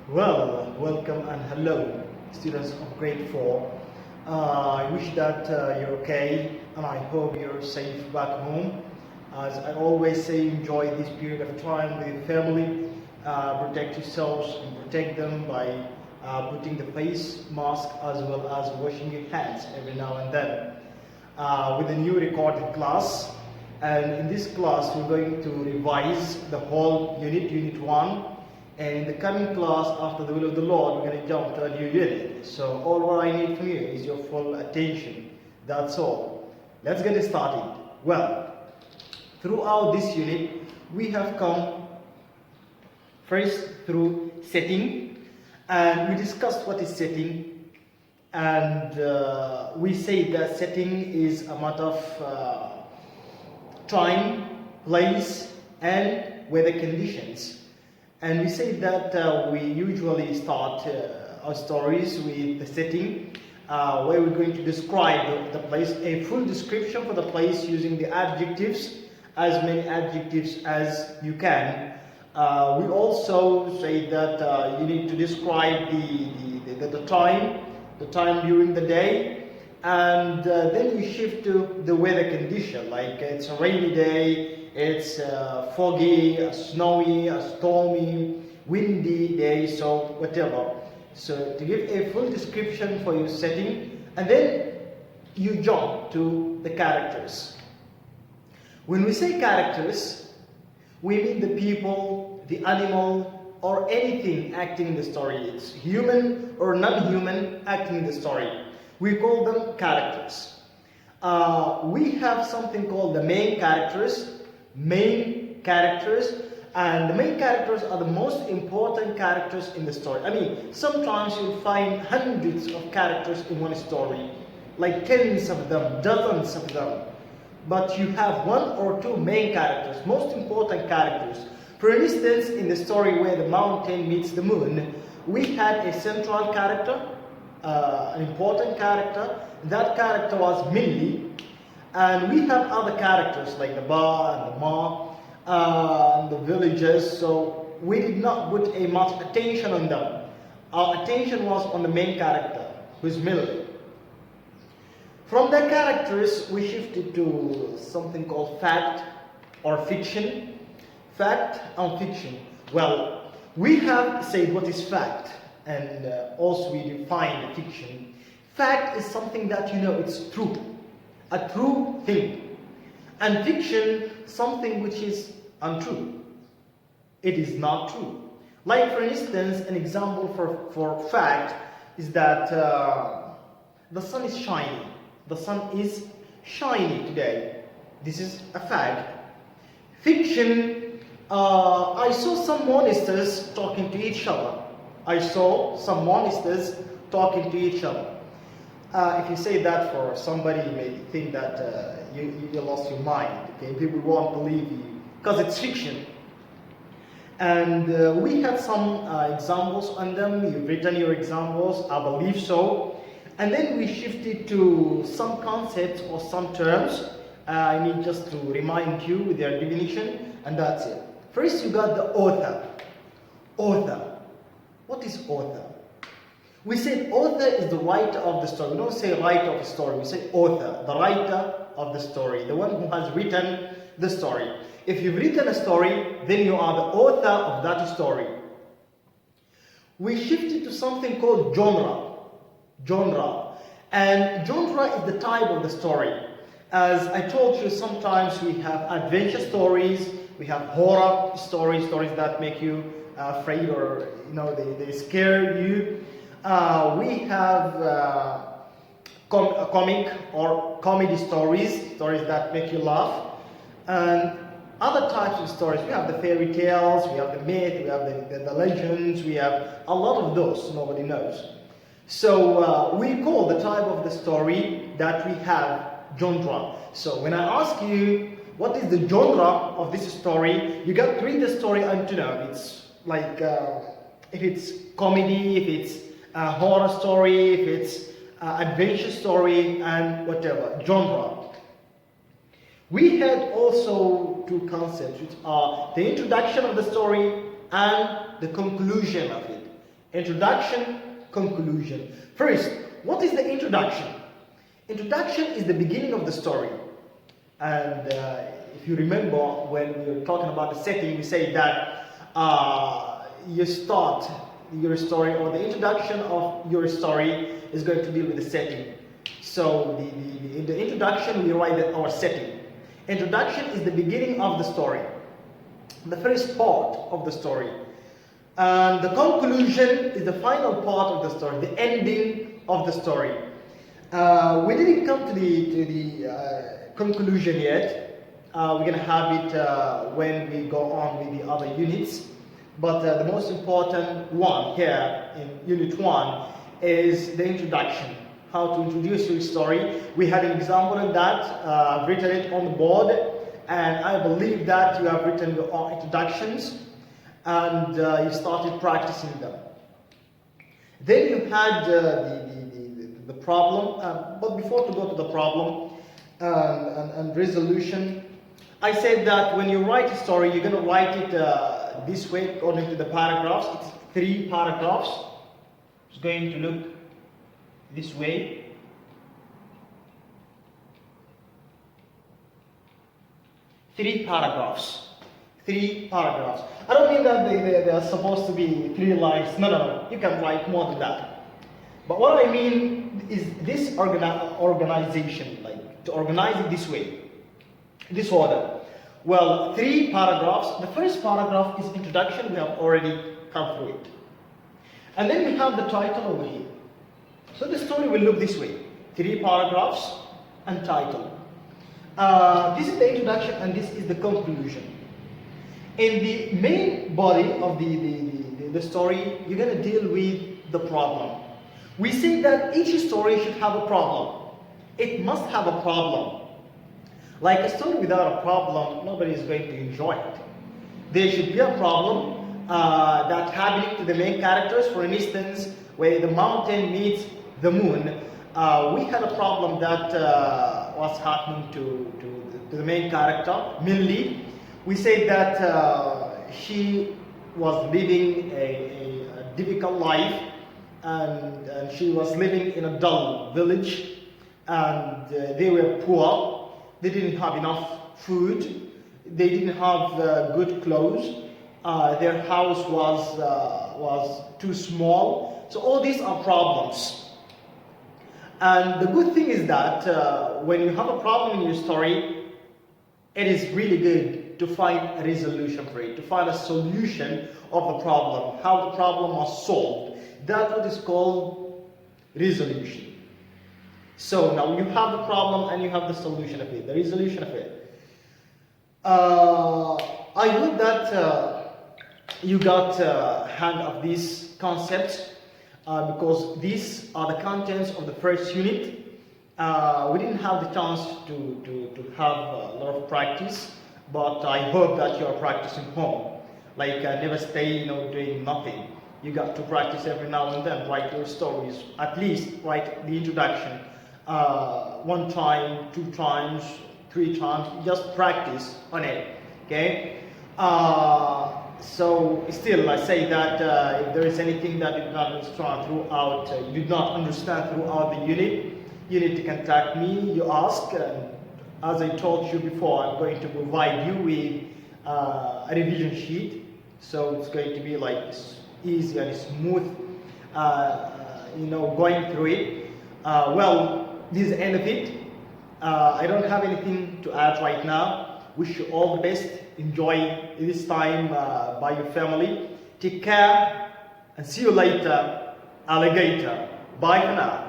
Well, welcome and hello, students of grade 4. I wish that you're okay and I hope you're safe back home. As I always say, enjoy this period of time with your family. Protect yourselves and protect them by putting the face mask as well as washing your hands every now and then. With a new recorded class, and in this class we're going to revise the whole unit 1. And in the coming class, after the will of the Lord, we're going to jump to a new unit. So all what I need from you is your full attention. That's all. Let's get started. Well, throughout this unit, we have come first through setting. And we discussed what is setting. And we say that setting is a matter of time, place, and weather conditions. And we say that we usually start our stories with the setting, where we're going to describe the place, a full description for the place using the adjectives, as many adjectives as you can. We also say that you need to describe the time during the day, and then you shift to the weather condition, like it's a rainy day, it's foggy, snowy, stormy, windy day, so whatever. So to give a full description for your setting, and then you jump to the characters. When we say characters, we mean the people, the animal, or anything acting in the story. It's human or non-human acting in the story. We call them characters. We have something called the main characters, and the main characters are the most important characters in the story. I mean, sometimes you'll find hundreds of characters in one story, like tens of them, dozens of them, but you have one or two main characters, most important characters. For instance, in the story where the mountain meets the moon, we had a central character, an important character. That character was Millie. And we have other characters like the Ba and the Ma and the villagers, so we did not put a much attention on them. Our attention was on the main character, who is Millie. From the characters, we shifted to something called fact or fiction. Fact and fiction. Well, we have said what is fact, and also we define fiction. Fact is something that you know it's true. A true thing. And fiction, something which is untrue. It is not true. Like for instance, an example for fact is that the sun is shining. The sun is shiny today. This is a fact. Fiction, I saw some monsters talking to each other. I saw some monsters talking to each other. If you say that for somebody, you may think that you lost your mind. Okay? People won't believe you because it's fiction. And we had some examples on them. You've written your examples, I believe so. And then we shifted to some concepts or some terms. I need just to remind you with their definition, and that's it. First, you got the author. Author. What is author? We say author is the writer of the story. We don't say writer of the story. We say author, the writer of the story, the one who has written the story. If you've written a story, then you are the author of that story. We shifted to something called genre. Genre. And genre is the type of the story. As I told you, sometimes we have adventure stories, we have horror stories, stories that make you afraid or they scare you. We have comic or comedy stories, stories that make you laugh, and other types of stories. We have the fairy tales, we have the myth, we have the legends, we have a lot of those nobody knows. So we call the type of the story that we have genre. So when I ask you what is the genre of this story, you got to read the story and to know. It's like if it's comedy, if it's a horror story, if it's adventure story, and whatever, genre. We had also two concepts, which are the introduction of the story and the conclusion of it. Introduction, conclusion. First, what is the introduction? Introduction is the beginning of the story. And if you remember, when we were talking about the setting, we say that you start your story, or the introduction of your story is going to deal with the setting. So in the introduction, we write our setting. Introduction is the beginning of the story, the first part of the story. And the conclusion is the final part of the story, the ending of the story. We didn't come to the conclusion yet. We're going to have it when we go on with the other units. But the most important one here in Unit 1 is the introduction. How to introduce your story. We had an example in that. I've written it on the board, and I believe that you have written your own introductions and you started practicing them. Then you had the problem, but before to go to the problem and resolution, I said that when you write a story, you're going to write it this way according to the paragraphs. It's 3 paragraphs. It's going to look this way. Three paragraphs. I don't mean that they are supposed to be 3 lines. No. You can write more than that. But what I mean is this organization, like to organize it this way, this order. Well, 3 paragraphs. The first paragraph is introduction. We have already come through it. And then we have the title over here. So the story will look this way. 3 paragraphs and title. This is the introduction and this is the conclusion. In the main body of the story, you're going to deal with the problem. We say that each story should have a problem. It must have a problem. Like a story without a problem, nobody is going to enjoy it. There should be a problem that's happening to the main characters. For instance, where the mountain meets the moon, we had a problem that was happening to the main character, Millie. We said that she was living a difficult life, and she was living in a dull village, and they were poor. They didn't have enough food. They didn't have good clothes. Their house was too small. So all these are problems. And the good thing is that when you have a problem in your story, it is really good to find a resolution for it, to find a solution of the problem, how the problem was solved. That's what is called resolution. So now you have the problem and you have the solution of it, the resolution of it. I hope that you got hand of these concepts. Because these are the contents of the first unit. We didn't have the chance to have a lot of practice, but I hope that you are practicing home. Like never stay, doing nothing. You got to practice every now and then. Write your stories. At least write the introduction 1 time, 2 times, 3 times. Just practice on it. Okay. So still, I say that if there is anything that you did not understand throughout, you did not understand throughout the unit, you need to contact me. You ask, and as I told you before, I'm going to provide you with a revision sheet. So it's going to be like easy and smooth, going through it. Well, this is the end of it. I don't have anything to add right now. Wish you all the best. Enjoy this time by your family. Take care and see you later, alligator. Bye for now.